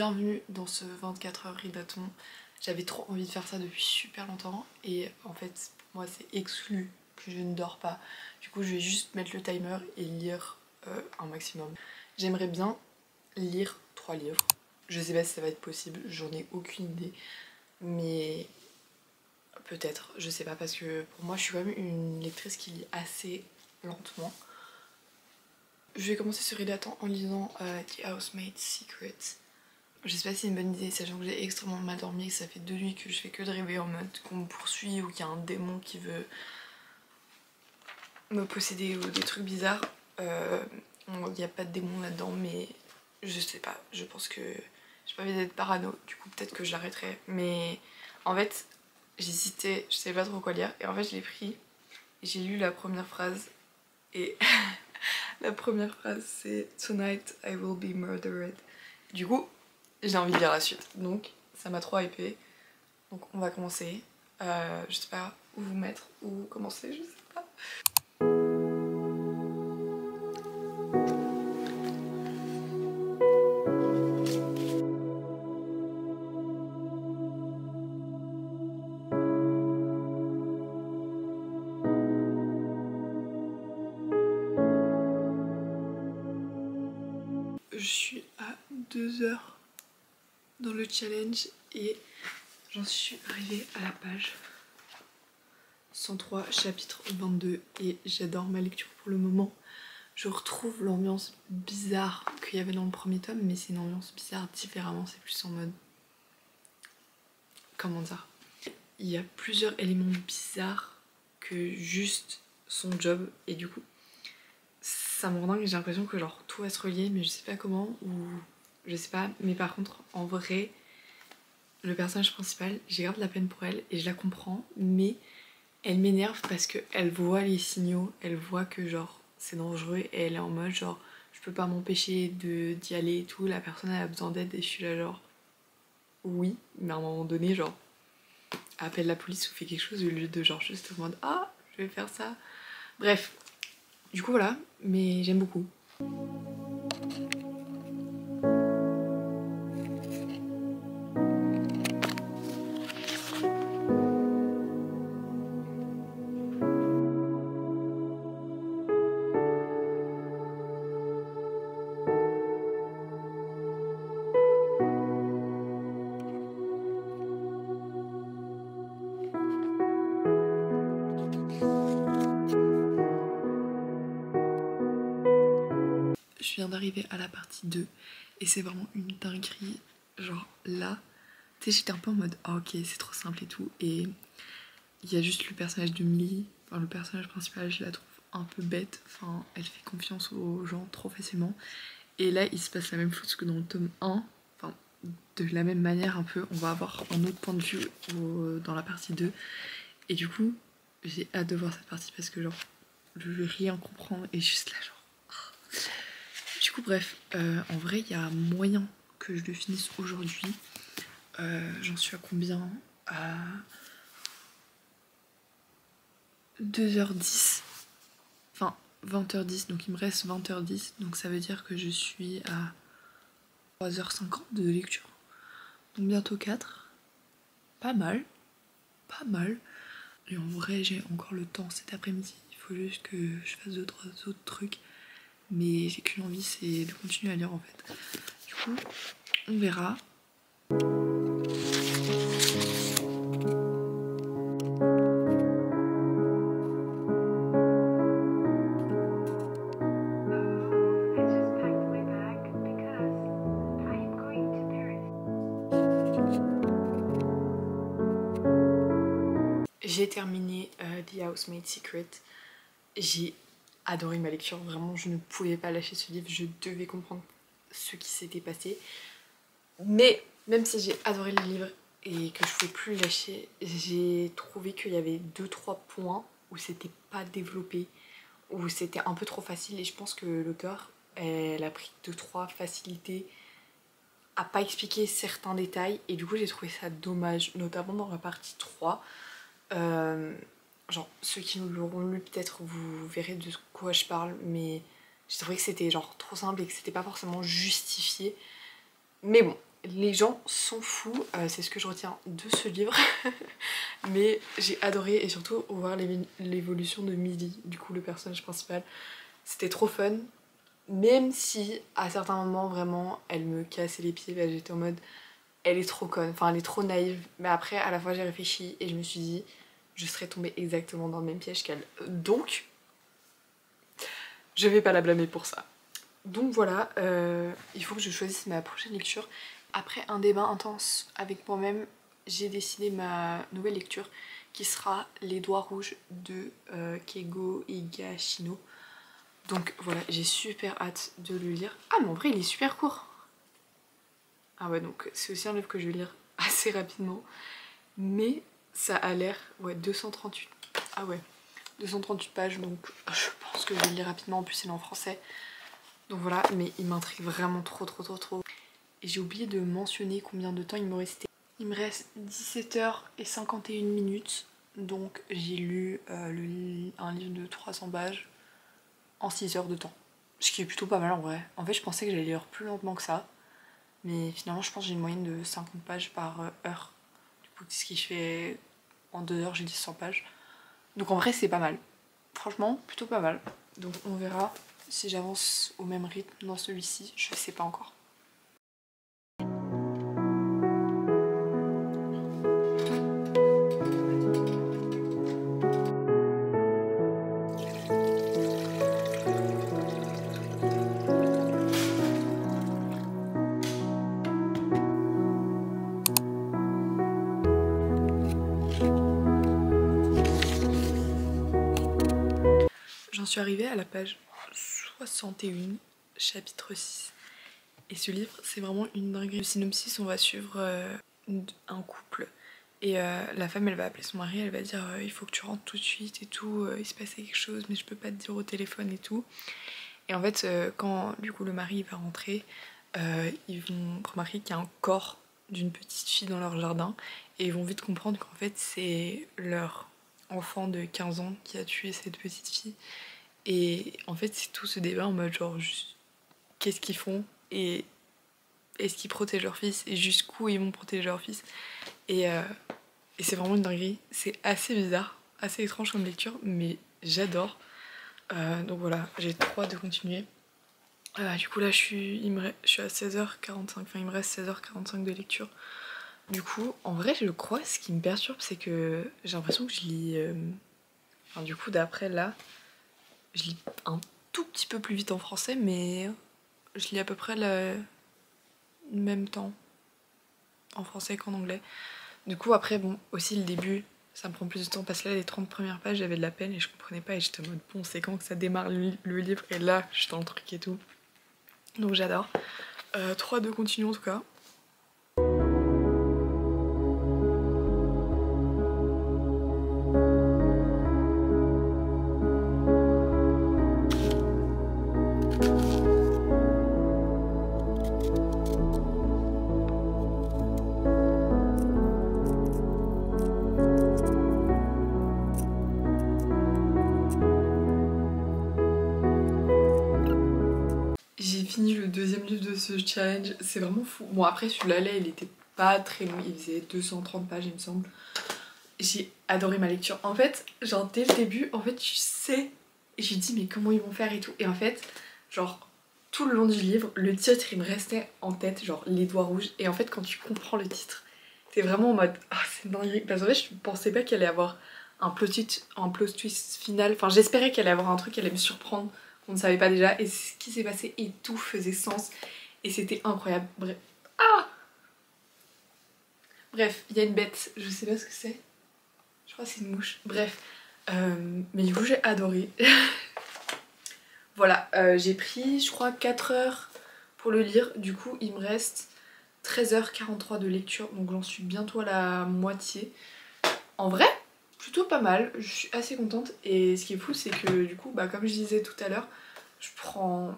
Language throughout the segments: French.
bienvenue dans ce 24 heures readathon. J'avais trop envie de faire ça depuis super longtemps et en fait pour moi c'est exclu que je ne dors pas. Du coup je vais juste mettre le timer et lire un maximum. J'aimerais bien lire 3 livres. Je sais pas si ça va être possible, j'en ai aucune idée. Mais peut-être, je sais pas, parce que pour moi je suis quand même une lectrice qui lit assez lentement. Je vais commencer ce readathon en lisant The Housemaid's Secret. Je sais pas si c'est une bonne idée, sachant que j'ai extrêmement mal dormi et que ça fait 2 nuits que je fais que de rêver en mode qu'on me poursuit ou qu'il y a un démon qui veut me posséder ou des trucs bizarres. Il n'y a pas de démon là-dedans, mais je sais pas, je pense que j'ai pas envie d'être parano, du coup peut-être que je l'arrêterai. Mais en fait, j'hésitais, je savais pas trop quoi lire et en fait je l'ai pris et j'ai lu la première phrase et la première phrase c'est Tonight I will be murdered. Du coup, j'ai envie de lire la suite, donc ça m'a trop hypé. Donc on va commencer. Je sais pas où vous mettre, où commencer, je sais pas. Je suis à 2 heures dans le challenge et j'en suis arrivée à la page 103, chapitre 22 et j'adore ma lecture pour le moment. Je retrouve l'ambiance bizarre qu'il y avait dans le premier tome, mais c'est une ambiance bizarre différemment, c'est plus en mode... Comment dire? Il y a plusieurs éléments bizarres que juste son job et du coup ça me rend dingue, j'ai l'impression que genre tout va se relier mais je sais pas comment ou je sais pas, mais par contre en vrai le personnage principal, j'ai grave de la peine pour elle et je la comprends, mais elle m'énerve parce qu'elle voit les signaux, elle voit que genre c'est dangereux et elle est en mode genre je peux pas m'empêcher d'y aller et tout, la personne elle a besoin d'aide et je suis là genre oui, mais à un moment donné genre appelle la police ou fait quelque chose au lieu de genre juste en mode ah je vais faire ça. Bref, du coup voilà, mais j'aime beaucoup. Je viens d'arriver à la partie 2 et c'est vraiment une dinguerie. Genre là, tu sais, j'étais un peu en mode ah ok c'est trop simple et tout, et il y a juste le personnage de Millie, enfin le personnage principal je la trouve un peu bête, enfin elle fait confiance aux gens trop facilement et là il se passe la même chose que dans le tome 1, enfin de la même manière un peu, on va avoir un autre point de vue dans la partie 2 et du coup j'ai hâte de voir cette partie parce que genre je vais rien comprendre et juste là genre du coup bref, en vrai il y a moyen que je le finisse aujourd'hui. J'en suis à combien? À 2h10, enfin 20h10, donc il me reste 20h10, donc ça veut dire que je suis à 3h50 de lecture, donc bientôt 4, pas mal, pas mal. Et en vrai j'ai encore le temps cet après-midi, il faut juste que je fasse d'autres trucs, mais j'ai qu'une envie, c'est de continuer à lire en fait. Du coup on verra. J'ai terminé The Housemaid's Secret. J'ai adoré ma lecture, vraiment je ne pouvais pas lâcher ce livre, je devais comprendre ce qui s'était passé. Mais même si j'ai adoré le livre et que je pouvais plus le lâcher, j'ai trouvé qu'il y avait 2-3 points où c'était pas développé, où c'était un peu trop facile et je pense que l'auteur elle a pris 2-3 facilités à pas expliquer certains détails et du coup j'ai trouvé ça dommage, notamment dans la partie 3. Genre ceux qui l'auront lu peut-être vous verrez de quoi je parle, mais j'ai trouvé que c'était genre trop simple et que c'était pas forcément justifié. Mais bon, les gens sont fous, c'est ce que je retiens de ce livre. Mais j'ai adoré et surtout voir l'évolution de Millie, du coup le personnage principal. C'était trop fun, même si à certains moments vraiment elle me cassait les pieds, j'étais en mode elle est trop conne, enfin elle est trop naïve. Mais après à la fois j'ai réfléchi et je me suis dit je serais tombée exactement dans le même piège qu'elle. Donc je vais pas la blâmer pour ça. Donc voilà, il faut que je choisisse ma prochaine lecture. Après un débat intense avec moi-même, j'ai décidé ma nouvelle lecture qui sera Les Doigts Rouges de Keigo Higashino. Donc voilà, j'ai super hâte de le lire. Ah mais en vrai il est super court. Ah ouais, donc c'est aussi un livre que je vais lire assez rapidement. Mais ça a l'air, ouais, 238. Ah ouais, 238 pages, donc je pense que je vais le lire rapidement. En plus il est en français. Donc voilà, mais il m'intrigue vraiment trop. Et j'ai oublié de mentionner combien de temps il me restait. Il me reste 17h51 minutes. Donc j'ai lu un livre de 300 pages en 6 heures de temps. Ce qui est plutôt pas mal en vrai. En fait je pensais que j'allais lire plus lentement que ça. Mais finalement je pense que j'ai une moyenne de 50 pages par heure. Du coup ce qui fait en 2 heures j'ai dit 100 pages. Donc en vrai c'est pas mal. Franchement plutôt pas mal. Donc on verra si j'avance au même rythme dans celui-ci. Je sais pas encore. J'en suis arrivée à la page 61, chapitre 6. Et ce livre, c'est vraiment une dinguerie. Le synopsis, on va suivre un couple. Et la femme, elle va appeler son mari, elle va dire il faut que tu rentres tout de suite et tout, il se passait quelque chose, mais je peux pas te dire au téléphone et tout. Et en fait, quand du coup le mari va rentrer, ils vont remarquer qu'il y a un corps d'une petite fille dans leur jardin. Et ils vont vite comprendre qu'en fait, c'est leur enfant de 15 ans qui a tué cette petite fille. Et en fait c'est tout ce débat en mode genre juste qu'est-ce qu'ils font et est-ce qu'ils protègent leur fils et jusqu'où ils vont protéger leur fils. Et c'est vraiment une dinguerie, c'est assez bizarre, assez étrange comme lecture mais j'adore. Donc voilà, j'ai trop hâte de continuer. Du coup là je suis à 16h45, enfin il me reste 16h45 de lecture. Du coup en vrai je crois ce qui me perturbe c'est que j'ai l'impression que je lis... Enfin du coup d'après là, je lis un tout petit peu plus vite en français, mais je lis à peu près le même temps en français qu'en anglais. Du coup, après, bon, aussi le début, ça me prend plus de temps parce que là, les 30 premières pages, j'avais de la peine et je comprenais pas et j'étais en mode bon, c'est quand que ça démarre le livre et là, je suis dans le truc et tout. Donc j'adore. 3 de continue en tout cas. J'ai fini le deuxième livre de ce challenge, c'est vraiment fou. Bon après celui-là, il était pas très long, il faisait 230 pages il me semble. J'ai adoré ma lecture. En fait, genre dès le début, en fait tu sais, et j'ai dit mais comment ils vont faire et tout. Et en fait, genre tout le long du livre, le titre il me restait en tête, genre Les Doigts Rouges. Et en fait quand tu comprends le titre, t'es vraiment en mode ah c'est dingue. Parce qu'en fait je pensais pas qu'il allait avoir un plot twist final. Enfin j'espérais qu'il allait avoir un truc qui allait me surprendre qu'on ne savait pas déjà. Et ce qui s'est passé et tout faisait sens. Et c'était incroyable. Bref. Ah Bref, il y a une bête, je sais pas ce que c'est. Je crois que c'est une mouche. Bref. Mais du coup j'ai adoré. Voilà, j'ai pris je crois 4 heures pour le lire. Du coup il me reste 13h43 de lecture. Donc j'en suis bientôt à la moitié. En vrai, plutôt pas mal. Je suis assez contente. Et ce qui est fou c'est que du coup, bah, comme je disais tout à l'heure, je prends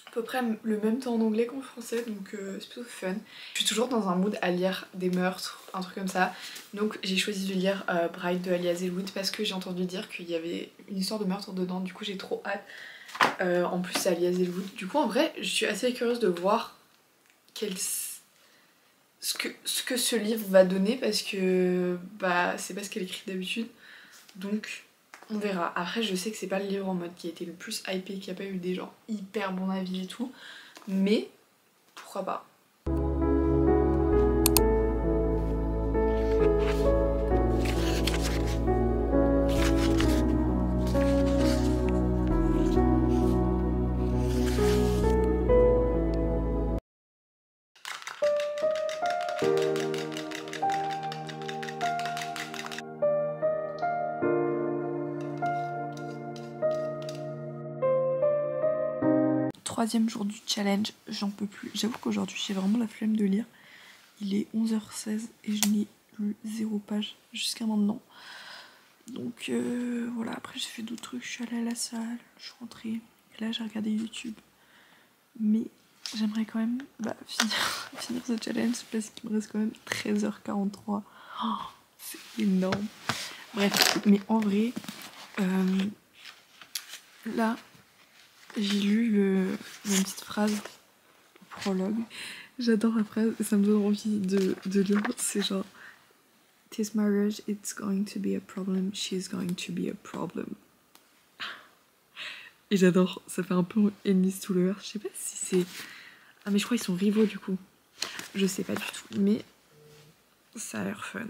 à peu près le même temps en anglais qu'en français, donc c'est plutôt fun. Je suis toujours dans un mood à lire des meurtres, un truc comme ça. Donc j'ai choisi de lire Bride de Ali Hazelwood parce que j'ai entendu dire qu'il y avait une histoire de meurtre dedans, du coup j'ai trop hâte. En plus c'est Ali Hazelwood. Du coup en vrai je suis assez curieuse de voir ce que ce livre va donner parce que bah c'est pas ce qu'elle écrit d'habitude. Donc on verra. Après je sais que c'est pas le livre en mode qui a été le plus hypé, qui a pas eu des gens hyper bons avis et tout. Mais pourquoi pas. Troisième jour du challenge, j'en peux plus. J'avoue qu'aujourd'hui j'ai vraiment la flemme de lire. Il est 11h16 et je n'ai lu 0 page jusqu'à maintenant. Donc voilà, après j'ai fait d'autres trucs, je suis allée à la salle, je suis rentrée. Et là j'ai regardé YouTube. Mais j'aimerais quand même finir ce challenge parce qu'il me reste quand même 13h43. Oh, c'est énorme. Bref, mais en vrai, là, j'ai lu ma petite phrase au prologue. J'adore la phrase et ça me donne envie de lire. C'est genre This marriage, it's going to be a problem. She's going to be a problem. Et j'adore, ça fait un peu Enemies to Lovers. Je sais pas si c'est... Ah mais je crois qu'ils sont rivaux du coup. Je sais pas du tout, mais ça a l'air fun.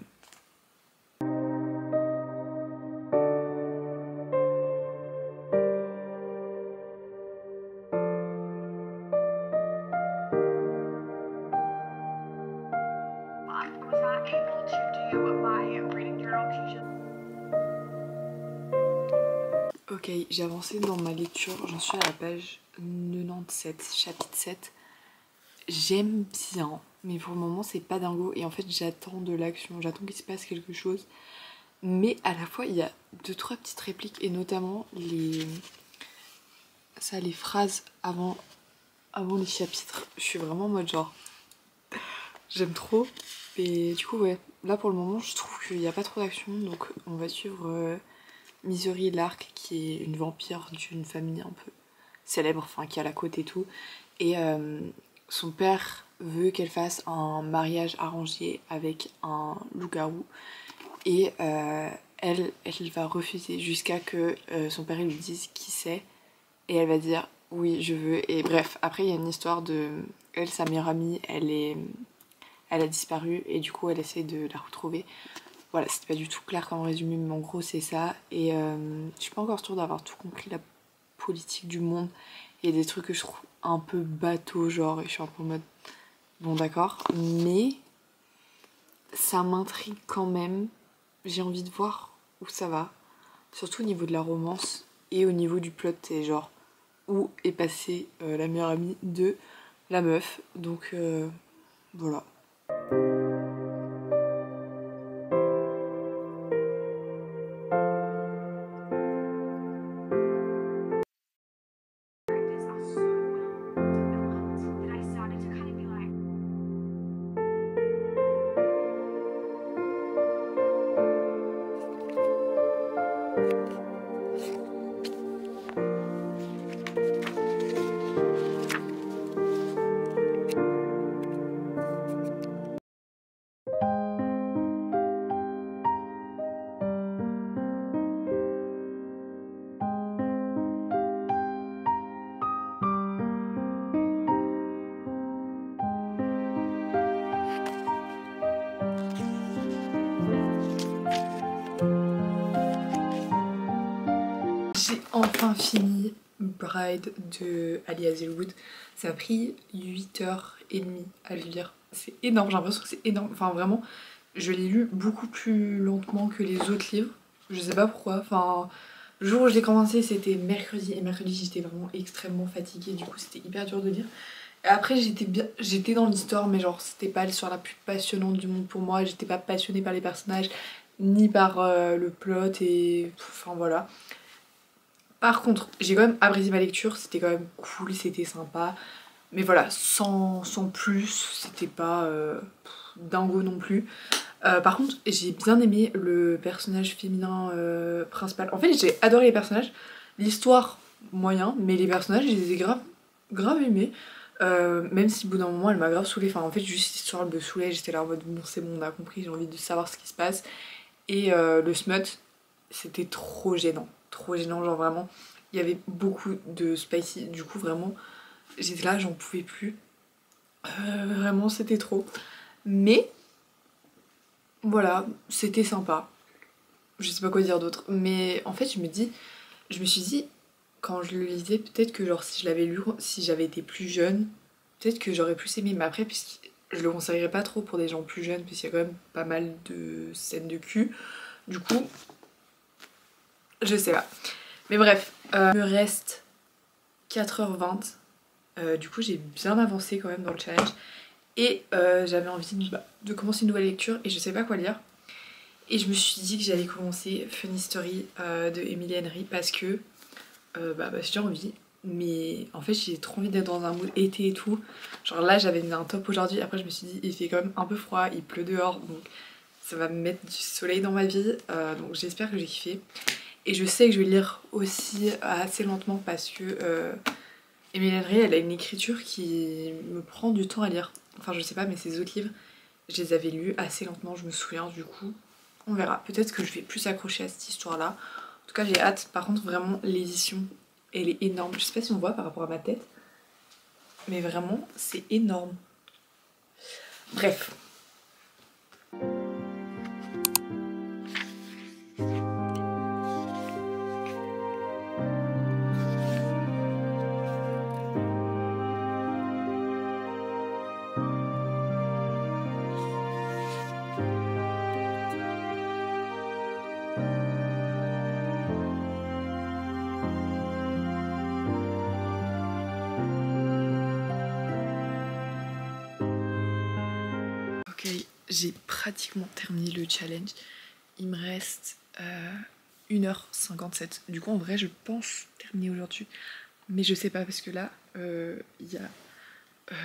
Ok, j'ai avancé dans ma lecture, j'en suis à la page 97, chapitre 7. J'aime bien, mais pour le moment c'est pas dingo et en fait j'attends de l'action, j'attends qu'il se passe quelque chose. Mais à la fois il y a 2-3 petites répliques et notamment les phrases avant les chapitres. Je suis vraiment en mode genre j'aime trop. Et du coup ouais, là pour le moment je trouve qu'il n'y a pas trop d'action, donc on va suivre Misery Lark qui est une vampire d'une famille un peu célèbre, enfin qui a la côte et tout. Et son père veut qu'elle fasse un mariage arrangé avec un loup-garou. Et elle va refuser jusqu'à que son père lui dise qui c'est. Et elle va dire oui je veux. Et bref, après il y a une histoire de... Elle, sa meilleure amie, elle a disparu et du coup elle essaie de la retrouver. Voilà, c'était pas du tout clair comme résumé, mais en gros c'est ça. Et je suis pas encore sûre d'avoir tout compris la politique du monde. Il y a des trucs que je trouve un peu bateau, genre, et je suis un peu en mode bon d'accord, mais ça m'intrigue quand même. J'ai envie de voir où ça va, surtout au niveau de la romance et au niveau du plot, et genre où est passée la meilleure amie de la meuf. Donc voilà. J'ai enfin fini Bride de Ali Hazelwood. Ça a pris 8h30 à le lire. C'est énorme, j'ai l'impression que c'est énorme. Enfin vraiment, je l'ai lu beaucoup plus lentement que les autres livres. Je sais pas pourquoi. Enfin, le jour où je l'ai commencé c'était mercredi. Et mercredi j'étais vraiment extrêmement fatiguée. Du coup c'était hyper dur de lire. Et après j'étais dans l'histoire, mais genre c'était pas l'histoire la plus passionnante du monde pour moi. J'étais pas passionnée par les personnages, ni par le plot et... Enfin voilà. Par contre, j'ai quand même apprécié ma lecture, c'était quand même cool, c'était sympa. Mais voilà, sans plus, c'était pas dingo non plus. Par contre, j'ai bien aimé le personnage féminin principal. En fait, j'ai adoré les personnages. L'histoire, moyen, mais les personnages, je les ai grave aimés. Même si au bout d'un moment elle m'a grave saoulée, enfin en fait juste l'histoire elle me saoulait, j'étais là en mode bon c'est bon on a compris, j'ai envie de savoir ce qui se passe. Et le smut c'était trop gênant genre vraiment. Il y avait beaucoup de spicy, du coup vraiment j'étais là j'en pouvais plus. Vraiment c'était trop. Mais voilà, c'était sympa. Je sais pas quoi dire d'autre. Mais en fait je me suis dit quand je le lisais peut-être que genre si je l'avais lu, si j'avais été plus jeune, peut-être que j'aurais plus aimé. Mais après puisque je le conseillerais pas trop pour des gens plus jeunes puisqu'il y a quand même pas mal de scènes de cul. Du coup, je sais pas. Mais bref, il me reste 4h20. Du coup j'ai bien avancé quand même dans le challenge. Et j'avais envie de commencer une nouvelle lecture et je sais pas quoi lire. Et je me suis dit que j'allais commencer Funny Story de Emily Henry parce que j'ai envie. Mais en fait j'ai trop envie d'être dans un mood été et tout. Genre là j'avais mis un top aujourd'hui, après je me suis dit il fait quand même un peu froid, il pleut dehors, donc ça va me mettre du soleil dans ma vie. Donc j'espère que j'ai kiffé. Et je sais que je vais lire aussi assez lentement parce que Emily Henry elle a une écriture qui me prend du temps à lire. Enfin je sais pas mais ses autres livres je les avais lus assez lentement je me souviens, du coup on verra. Peut-être que je vais plus accrocher à cette histoire là. En tout cas j'ai hâte. Par contre vraiment l'édition elle est énorme. Je sais pas si on voit par rapport à ma tête. Mais vraiment c'est énorme. Bref. Ok, j'ai pratiquement terminé le challenge. Il me reste 1h57. Du coup en vrai je pense terminer aujourd'hui. Mais je sais pas parce que là il y a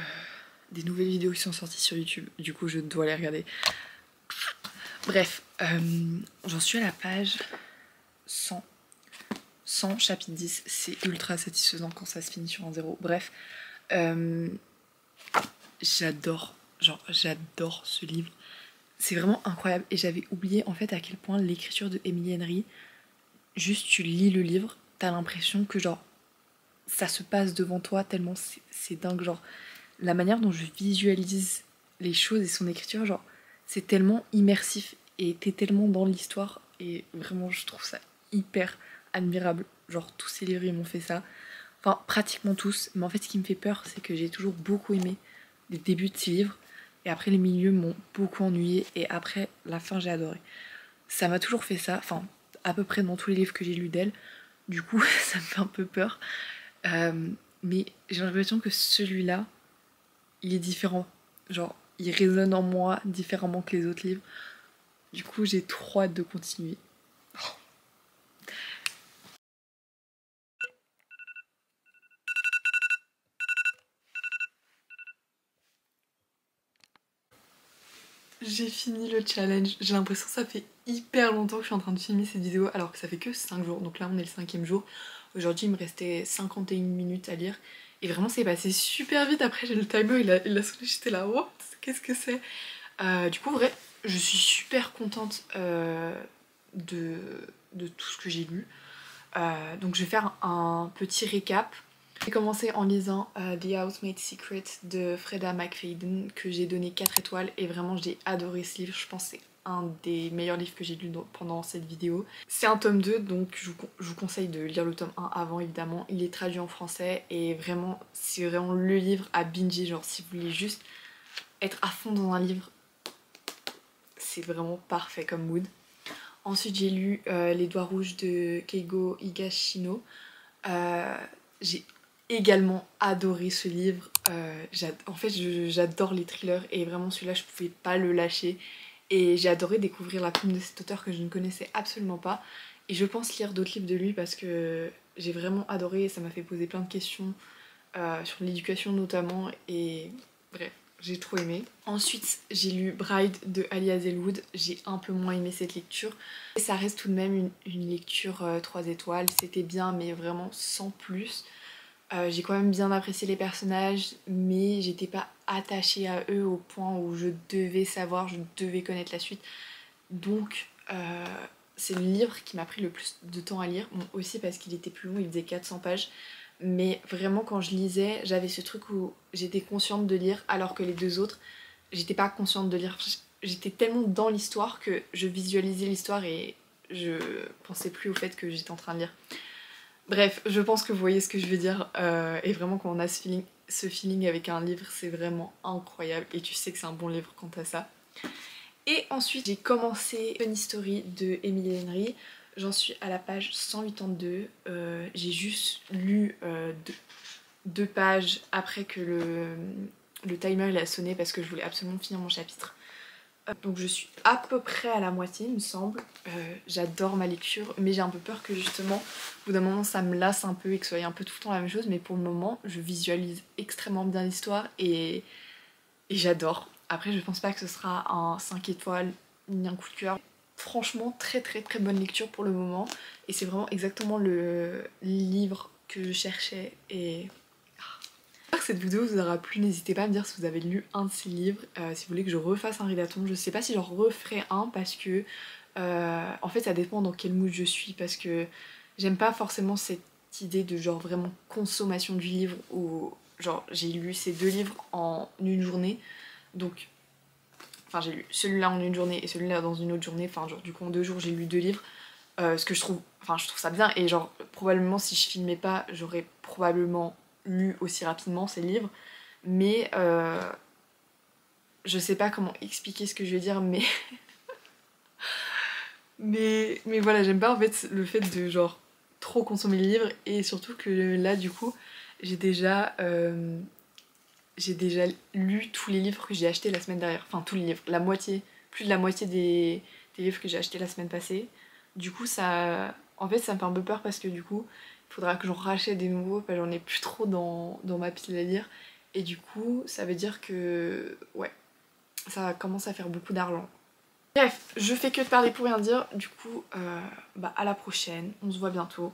des nouvelles vidéos qui sont sorties sur YouTube. Du coup je dois les regarder. Bref, j'en suis à la page 100. 100 chapitre 10. C'est ultra satisfaisant quand ça se finit sur un zéro. Bref, j'adore. Genre j'adore ce livre. C'est vraiment incroyable et j'avais oublié en fait à quel point l'écriture de Emily Henry, juste tu lis le livre, t'as l'impression que genre ça se passe devant toi tellement c'est dingue, genre la manière dont je visualise les choses et son écriture, genre c'est tellement immersif et t'es tellement dans l'histoire et vraiment je trouve ça hyper admirable. Genre tous ces livres ils m'ont fait ça, enfin pratiquement tous, mais en fait ce qui me fait peur c'est que j'ai toujours beaucoup aimé les débuts de ces livres et après les milieux m'ont beaucoup ennuyé et après la fin j'ai adoré. Ça m'a toujours fait ça, enfin à peu près dans tous les livres que j'ai lus d'elle, du coup ça me fait un peu peur. Mais j'ai l'impression que celui-là il est différent, genre il résonne en moi différemment que les autres livres, du coup j'ai trop hâte de continuer. J'ai fini le challenge. J'ai l'impression que ça fait hyper longtemps que je suis en train de filmer cette vidéo alors que ça fait que 5 jours. Donc là on est le 5e jour. Aujourd'hui il me restait 51 minutes à lire. Et vraiment c'est passé super vite. Après j'ai le timer, il a sonné, j'étais là, what? Qu'est-ce que c'est? Du coup vrai, je suis super contente de tout ce que j'ai lu. Donc je vais faire un petit récap. J'ai commencé en lisant The Housemaid's Secret de Freda McFadden que j'ai donné 4 étoiles et vraiment j'ai adoré ce livre. Je pense que c'est un des meilleurs livres que j'ai lu pendant cette vidéo. C'est un tome 2 donc je vous conseille de lire le tome 1 avant évidemment. Il est traduit en français et vraiment c'est vraiment le livre à binger. Genre si vous voulez juste être à fond dans un livre, c'est vraiment parfait comme mood. Ensuite j'ai lu Les Doigts Rouges de Keigo Higashino. J'ai également adoré ce livre. En fait j'adore les thrillers et vraiment celui-là je pouvais pas le lâcher. Et j'ai adoré découvrir la plume de cet auteur que je ne connaissais absolument pas. Et je pense lire d'autres livres de lui parce que j'ai vraiment adoré et ça m'a fait poser plein de questions sur l'éducation notamment. Et bref, j'ai trop aimé. Ensuite j'ai lu Bride de Ali Hazelwood. J'ai un peu moins aimé cette lecture. Et ça reste tout de même une lecture 3 étoiles. C'était bien mais vraiment sans plus. J'ai quand même bien apprécié les personnages, mais j'étais pas attachée à eux au point où je devais savoir, je devais connaître la suite. Donc c'est le livre qui m'a pris le plus de temps à lire, bon, aussi parce qu'il était plus long, il faisait 400 pages. Mais vraiment quand je lisais, j'avais ce truc où j'étais consciente de lire alors que les deux autres, j'étais pas consciente de lire. J'étais tellement dans l'histoire que je visualisais l'histoire et je pensais plus au fait que j'étais en train de lire. Bref, je pense que vous voyez ce que je veux dire. Et vraiment quand on a ce feeling avec un livre, c'est vraiment incroyable. Et tu sais que c'est un bon livre quant à ça. Et ensuite j'ai commencé Funny Story de Emily Henry. J'en suis à la page 182. J'ai juste lu deux pages après que le timer il a sonné parce que je voulais absolument finir mon chapitre. Donc je suis à peu près à la moitié il me semble. J'adore ma lecture mais j'ai un peu peur que justement au bout d'un moment ça me lasse un peu et que ce soit un peu tout le temps la même chose, mais pour le moment je visualise extrêmement bien l'histoire et j'adore. Après je pense pas que ce sera un 5 étoiles ni un coup de cœur. Franchement très très très bonne lecture pour le moment et c'est vraiment exactement le livre que je cherchais et j'espère que cette vidéo vous aura plu, n'hésitez pas à me dire si vous avez lu un de ces livres, si vous voulez que je refasse un readathon. Je sais pas si j'en referai un parce que en fait ça dépend dans quel mood je suis, parce que j'aime pas forcément cette idée de genre vraiment consommation du livre où genre j'ai lu ces deux livres en une journée, donc enfin j'ai lu celui-là en une journée et celui-là dans une autre journée, enfin genre du coup en 2 jours j'ai lu 2 livres, ce que je trouve ça bien et genre probablement si je filmais pas j'aurais probablement lu aussi rapidement ces livres, mais je sais pas comment expliquer ce que je veux dire, mais mais voilà, j'aime pas en fait le fait de genre trop consommer les livres et surtout que là du coup j'ai déjà lu tous les livres que j'ai achetés la semaine dernière, enfin tous les livres, la moitié, plus de la moitié des livres que j'ai achetés la semaine passée. Du coup ça, en fait ça me fait un peu peur parce que du coup il faudra que j'en rachète des nouveaux, parce que j'en ai plus trop dans ma pile à lire et du coup ça veut dire que ouais, ça commence à faire beaucoup d'argent. Bref, je fais que de parler pour rien dire, du coup, à la prochaine, on se voit bientôt.